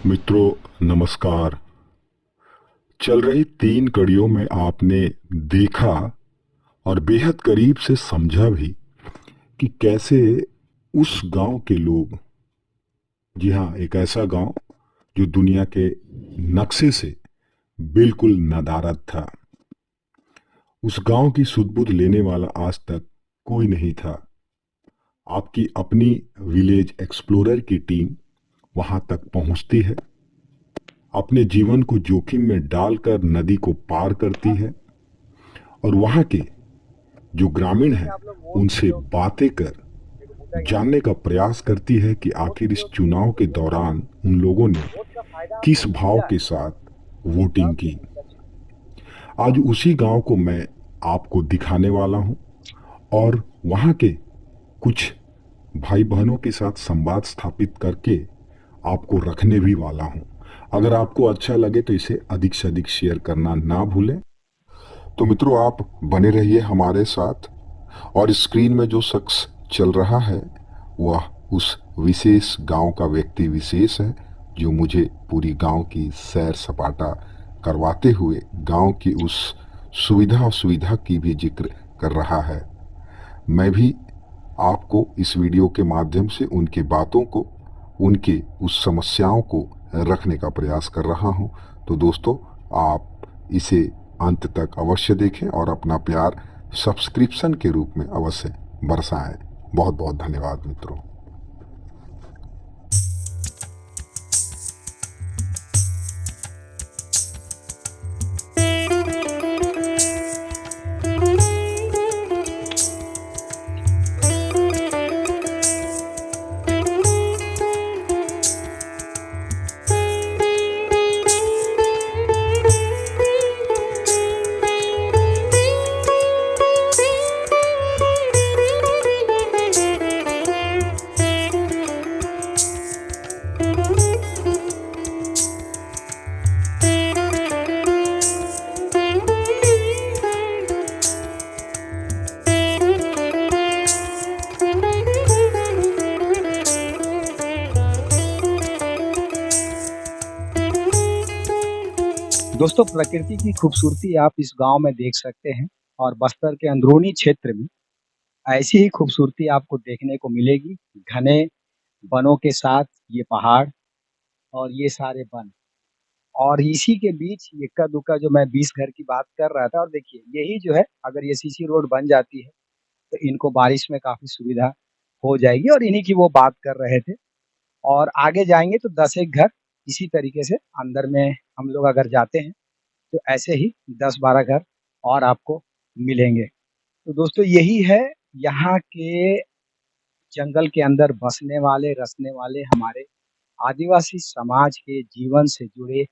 मित्रों नमस्कार। चल रही 3 कड़ियों में आपने देखा और बेहद करीब से समझा भी कि कैसे उस गांव के लोग, जी हाँ, एक ऐसा गांव जो दुनिया के नक्शे से बिल्कुल नदारद था, उस गांव की सुध-बुध लेने वाला आज तक कोई नहीं था। आपकी अपनी विलेज एक्सप्लोरर की टीम वहां तक पहुंचती है, अपने जीवन को जोखिम में डालकर नदी को पार करती है और वहां के जो ग्रामीण हैं उनसे बातें कर जानने का प्रयास करती है कि आखिर इस चुनाव के दौरान उन लोगों ने किस भाव के साथ वोटिंग की। आज उसी गांव को मैं आपको दिखाने वाला हूं और वहां के कुछ भाई बहनों के साथ संवाद स्थापित करके आपको रखने भी वाला हूं। अगर आपको अच्छा लगे तो इसे अधिक से अधिक शेयर करना ना भूलें। तो मित्रों, आप बने रहिए हमारे साथ और स्क्रीन में जो शख्स चल रहा है वह उस विशेष गांव का व्यक्ति विशेष है जो मुझे पूरी गांव की सैर सपाटा करवाते हुए गांव की उस सुविधा की भी जिक्र कर रहा है। मैं भी आपको इस वीडियो के माध्यम से उनकी बातों को, उनके उस समस्याओं को रखने का प्रयास कर रहा हूं। तो दोस्तों, आप इसे अंत तक अवश्य देखें और अपना प्यार सब्सक्रिप्शन के रूप में अवश्य बरसाएं। बहुत बहुत धन्यवाद मित्रों। दोस्तों, प्रकृति की खूबसूरती आप इस गांव में देख सकते हैं और बस्तर के अंदरूनी क्षेत्र में ऐसी ही खूबसूरती आपको देखने को मिलेगी। घने वनों के साथ ये पहाड़ और ये सारे वन, और इसी के बीच इक्का-दुक्का जो मैं 20 घर की बात कर रहा था, और देखिए यही जो है, अगर ये सीसी रोड बन जाती है तो इनको बारिश में काफ़ी सुविधा हो जाएगी, और इन्हीं की वो बात कर रहे थे। और आगे जाएँगे तो 10 एक घर इसी तरीके से अंदर में हम लोग अगर जाते हैं तो ऐसे ही 10-12 घर और आपको मिलेंगे। तो दोस्तों, यही है यहाँ के जंगल के अंदर बसने वाले, रसने वाले हमारे आदिवासी समाज के जीवन से जुड़े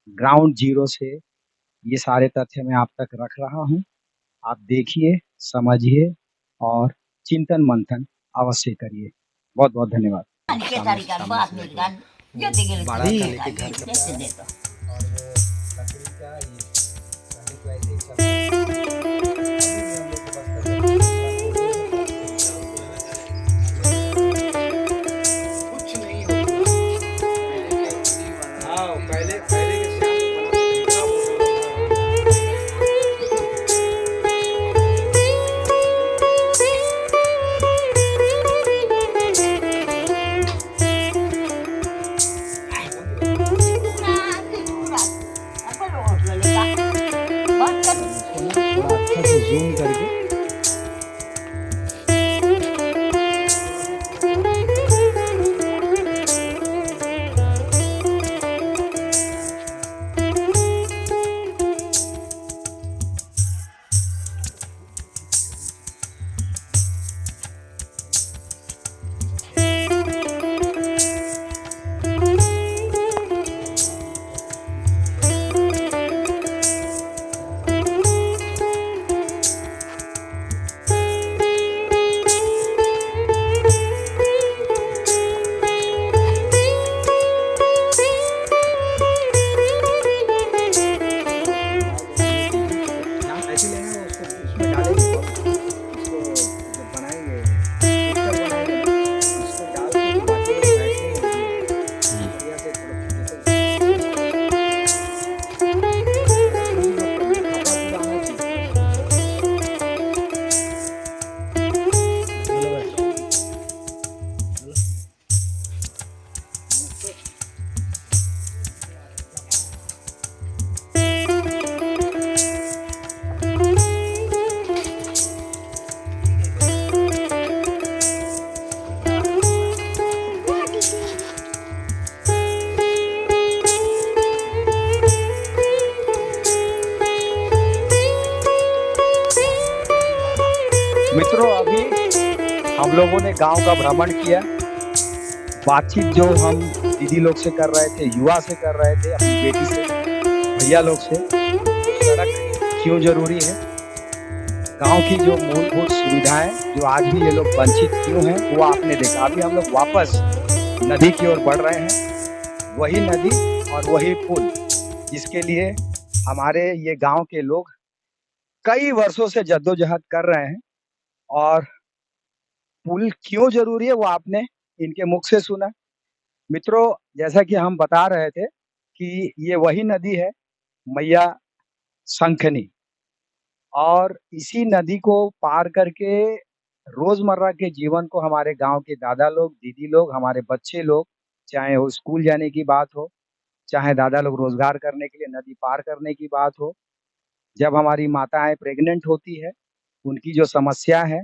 ग्राउंड ज़ीरो से ये सारे तथ्य मैं आप तक रख रहा हूँ। आप देखिए, समझिए और चिंतन-मंथन अवश्य करिए। बहुत-बहुत धन्यवाद। हम लोगों ने गांव का भ्रमण किया। बातचीत जो हम दीदी लोग से कर रहे थे, युवा से कर रहे थे, अपनी बेटी से, भैया लोग से, सड़क क्यों जरूरी है, गांव की जो मूलभूत सुविधाएं जो आज भी ये लोग वंचित क्यों हैं, वो आपने देखा। अभी हम लोग वापस नदी की ओर बढ़ रहे हैं। वही नदी और वही पुल जिसके लिए हमारे ये गांव के लोग कई वर्षों से जद्दोजहद कर रहे हैं। और पुल क्यों जरूरी है वो आपने इनके मुख से सुना। मित्रों, जैसा कि हम बता रहे थे कि ये वही नदी है, मैया शंखनी, और इसी नदी को पार करके रोजमर्रा के जीवन को हमारे गांव के दादा लोग, दीदी लोग, हमारे बच्चे लोग, चाहे वो स्कूल जाने की बात हो, चाहे दादा लोग रोजगार करने के लिए नदी पार करने की बात हो, जब हमारी माताएं प्रेग्नेंट होती है, उनकी जो समस्या है,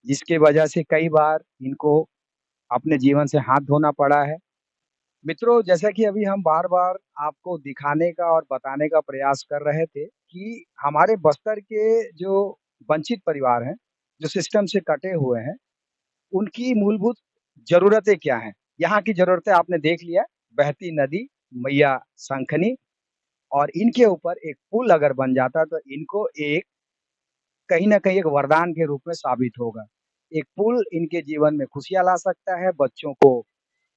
जिसके वजह से कई बार इनको अपने जीवन से हाथ धोना पड़ा है। मित्रों, जैसा कि अभी हम बार-बार आपको दिखाने का और बताने का प्रयास कर रहे थे कि हमारे बस्तर के जो वंचित परिवार हैं, जो सिस्टम से कटे हुए हैं, उनकी मूलभूत ज़रूरतें क्या हैं? यहाँ की ज़रूरतें आपने देख लिया, बहती नदी, मैया शंखनी, और इनके ऊपर एक पुल अगर बन जाता तो इनको एक कहीं न कहीं एक वरदान के रूप में साबित होगा। एक पुल इनके जीवन में खुशियाँ ला सकता है, बच्चों को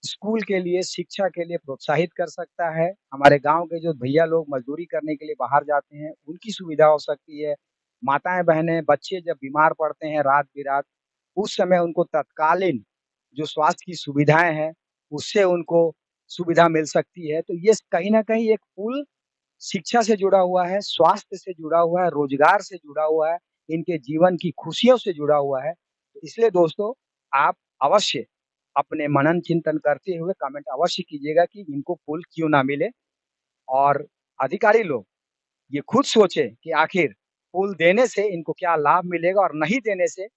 स्कूल के लिए, शिक्षा के लिए प्रोत्साहित कर सकता है। हमारे गाँव के जो भैया लोग मज़दूरी करने के लिए बाहर जाते हैं, उनकी सुविधा हो सकती है। माताएँ-बहनें, बच्चे जब बीमार पड़ते हैं रात-बिरात, उस समय उनको तत्कालीन जो स्वास्थ्य की सुविधाएँ हैं, उससे उनको सुविधा मिल सकती है। तो ये कहीं न कहीं एक पुल शिक्षा से जुड़ा हुआ है, स्वास्थ्य से जुड़ा हुआ है, रोज़गार से जुड़ा हुआ है, इनके जीवन की खुशियों से जुड़ा हुआ है। तो इसलिए दोस्तों, आप अवश्य अपने मनन चिंतन करते हुए कमेंट अवश्य कीजिएगा कि इनको पुल क्यों ना मिले, और अधिकारी लोग ये खुद सोचें कि आखिर पुल देने से इनको क्या लाभ मिलेगा, और नहीं देने से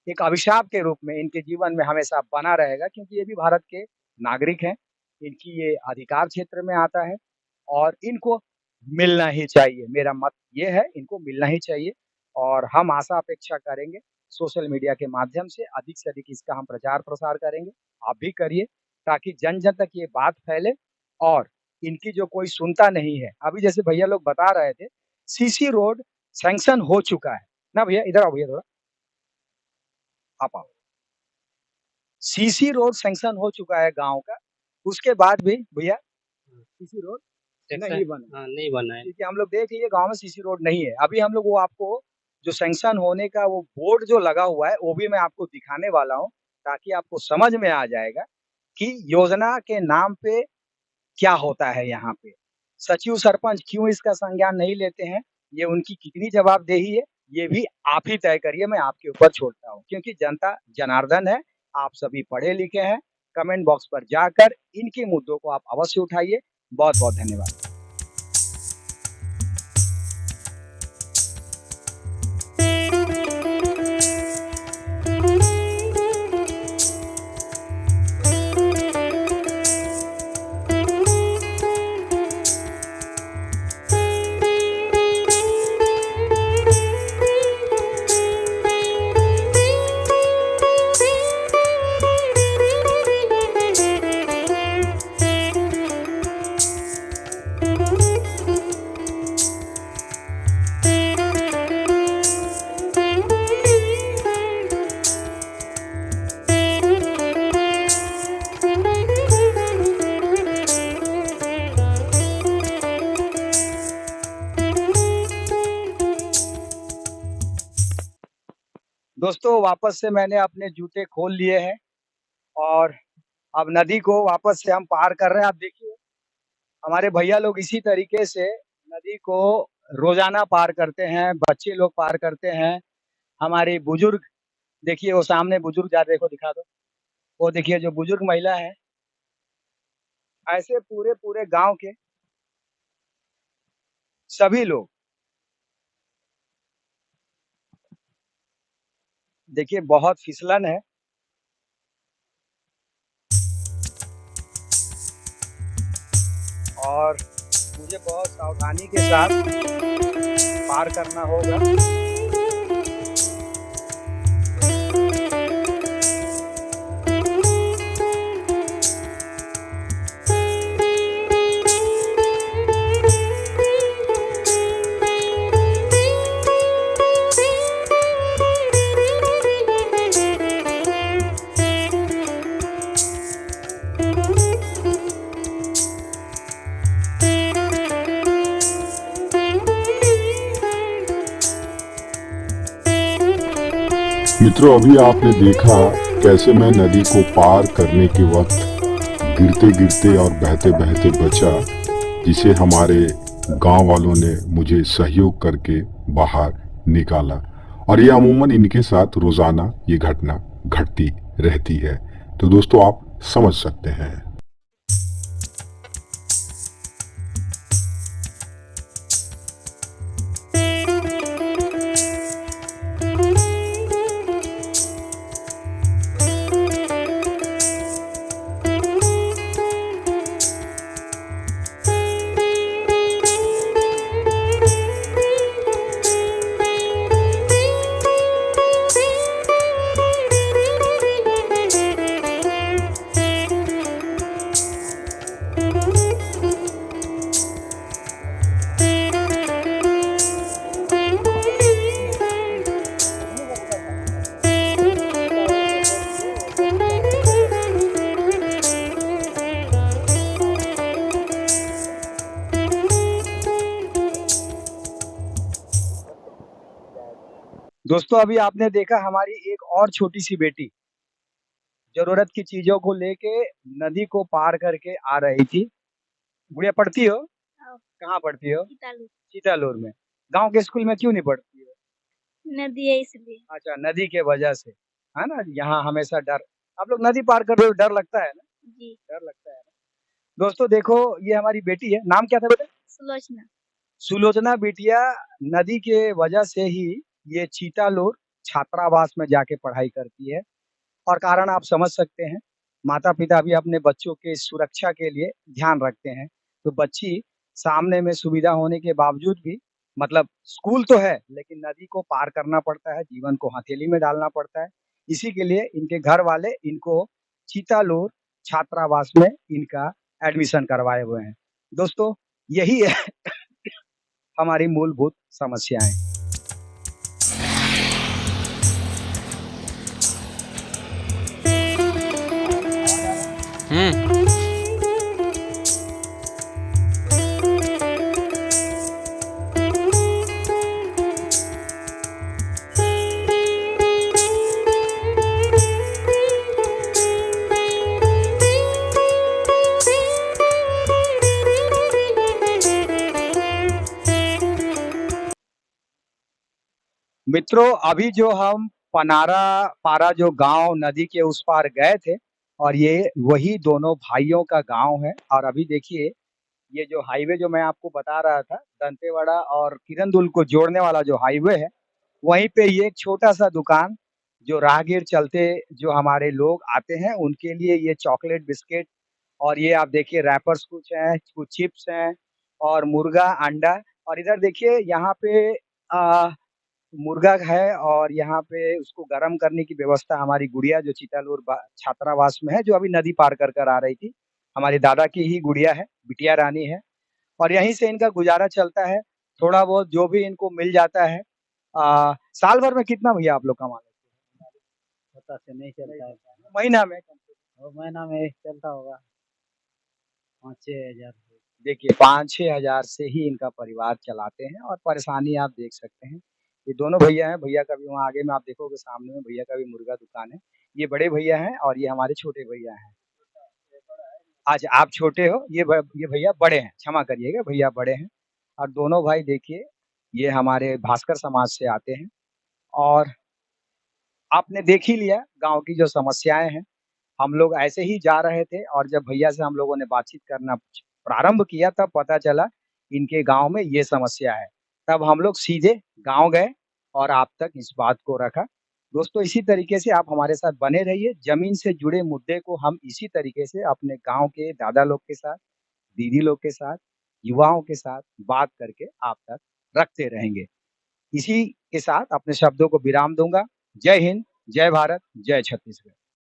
एक अभिशाप के रूप में इनके जीवन में हमेशा बना रहेगा, क्योंकि ये भी भारत के नागरिक हैं। इनकी ये अधिकार क्षेत्र में आता है और इनको मिलना ही चाहिए। मेरा मत ये है, इनको मिलना ही चाहिए, और हम आशा अपेक्षा करेंगे सोशल मीडिया के माध्यम से अधिक से अधिक इसका हम प्रचार-प्रसार करेंगे। आप भी करिए ताकि जन-जन तक ये बात फैले, और इनकी जो कोई सुनता नहीं है। अभी जैसे भैया लोग बता रहे थे, सीसी रोड सैंक्शन हो चुका है। ना भैया, इधर आओ भैया थोड़ा, आप आओ। सीसी रोड सैंक्शन हो चुका है गाँव का, उसके बाद भी भैया सीसी रोड नहीं बना। हाँ, नहीं बना है। क्योंकि हम लोग देख लिए गाँव में सीसी रोड नहीं है। अभी हम लोग वो आपको जो सैंक्शन होने का वो बोर्ड जो लगा हुआ है, वो भी मैं आपको दिखाने वाला हूँ, ताकि आपको समझ में आ जाएगा कि योजना के नाम पे क्या होता है यहाँ पे। सचिव, सरपंच क्यों इसका संज्ञान नहीं लेते हैं, ये उनकी कितनी जवाबदेही है, ये भी आप ही तय करिए, मैं आपके ऊपर छोड़ता हूँ। क्योंकि जनता जनार्दन है, आप सभी पढ़े-लिखे हैं, कमेंट बॉक्स पर जाकर इनके मुद्दों को आप अवश्य उठाइए। बहुत-बहुत धन्यवाद। दोस्तों, वापस से मैंने अपने जूते खोल लिए हैं, और अब नदी को वापस से हम पार कर रहे हैं। आप देखिए, हमारे भैया लोग इसी तरीके से नदी को रोज़ाना पार करते हैं, बच्चे लोग पार करते हैं। हमारे बुजुर्ग, देखिए वो सामने बुजुर्ग जा, देखो दिखा दो। वो देखिए जो बुजुर्ग महिला है, ऐसे पूरे-पूरे गाँव के सभी लोग, देखिए बहुत फिसलन है। और मुझे बहुत सावधानी के साथ पार करना होगा। मित्रों, अभी आपने देखा कैसे मैं नदी को पार करने के वक्त गिरते गिरते और बहते बहते बचा, जिसे हमारे गांव वालों ने मुझे सहयोग करके बाहर निकाला। और ये अमूमन इनके साथ रोजाना ये घटना घटती रहती है। तो दोस्तों, आप समझ सकते हैं। दोस्तों, अभी आपने देखा हमारी एक और छोटी-सी बेटी, ज़रूरत की चीज़ों को लेके नदी को पार करके आ रही थी। गुड़िया पढ़ती हो? हाँ। कहाँ पढ़ती हो? सीतालू सीतालूर में। गाँव के स्कूल में क्यों नहीं पढ़ती हो? नदी है इसलिए। अच्छा, नदी के वजह से, है ना? यहाँ हमेशा डर, आप लोग नदी पार कर रहे हो, डर लगता है ना? जी। डर लगता है ना? दोस्तों देखो, ये हमारी बेटी है, नाम क्या था बेटा? सुलोचना। सुलोचना बिटिया नदी के वजह से ही ये चीतालोर छात्रावास में जाके पढ़ाई करती है। और कारण आप समझ सकते हैं, माता-पिता भी अपने बच्चों के सुरक्षा के लिए ध्यान रखते हैं। तो बच्ची सामने में सुविधा होने के बावजूद भी, मतलब स्कूल तो है, लेकिन नदी को पार करना पड़ता है, जीवन को हथेली में डालना पड़ता है। इसी के लिए इनके घर वाले इनको चीतालोर छात्रावास में इनका एडमिशन करवाए हुए हैं। दोस्तों, यही है हमारी मूलभूत समस्याएँ। मित्रों, अभी जो हम पनारा पारा जो गाँव नदी के उस पार गए थे, और ये वही दोनों भाइयों का गाँव है। और अभी देखिए, ये जो हाईवे जो मैं आपको बता रहा था, दंतेवाड़ा और किरंदुल को जोड़ने वाला जो हाईवे है, वहीं पे ये एक छोटा-सा दुकान, जो राहगीर चलते जो हमारे लोग आते हैं, उनके लिए ये चॉकलेट, बिस्किट, और ये आप देखिए रैपर्स कुछ हैं, कुछ चिप्स हैं, और मुर्गा, अंडा। और इधर देखिए यहाँ पे मुर्गा है, और यहाँ पे उसको गरम करने की व्यवस्था हमारी गुड़िया जो चीतालोर छात्रावास में है, जो अभी नदी पार कर कर आ रही थी, हमारे दादा की ही गुड़िया है, बिटिया रानी है। और यहीं से इनका गुज़ारा चलता है, थोड़ा बहुत जो भी इनको मिल जाता है। साल भर में कितना भैया आप लोग कमा लेते हैं? पता से नहीं चलता है। महीना में? और महीना में चलता होगा 5-6 हज़ार। देखिए 5-6 हज़ार से ही इनका परिवार चलाते हैं, और परेशानी आप देख सकते हैं। ये दोनों भैया हैं, भैया का भी वहाँ आगे में आप देखोगे सामने में भैया का भी मुर्गा दुकान है। ये बड़े भैया हैं और ये हमारे छोटे भैया हैं। अच्छा, आप छोटे हो, ये भैया बड़े हैं, क्षमा करिएगा, भैया बड़े हैं। और दोनों भाई देखिए, ये हमारे भास्कर समाज से आते हैं। और आपने देख ही लिया गाँव की जो समस्याएँ हैं। हम लोग ऐसे ही जा रहे थे, और जब भैया से हम लोगों ने बातचीत करना प्रारंभ किया, तब पता चला इनके गाँव में ये समस्या है। तब हम लोग सीधे गाँव गए और आप तक इस बात को रखा। दोस्तों, इसी तरीके से आप हमारे साथ बने रहिए। ज़मीन से जुड़े मुद्दे को हम इसी तरीके से अपने गाँव के दादा लोग के साथ, दीदी लोग के साथ, युवाओं के साथ बात करके आप तक रखते रहेंगे। इसी के साथ अपने शब्दों को विराम दूँगा। जय हिंद, जय भारत, जय छत्तीसगढ़।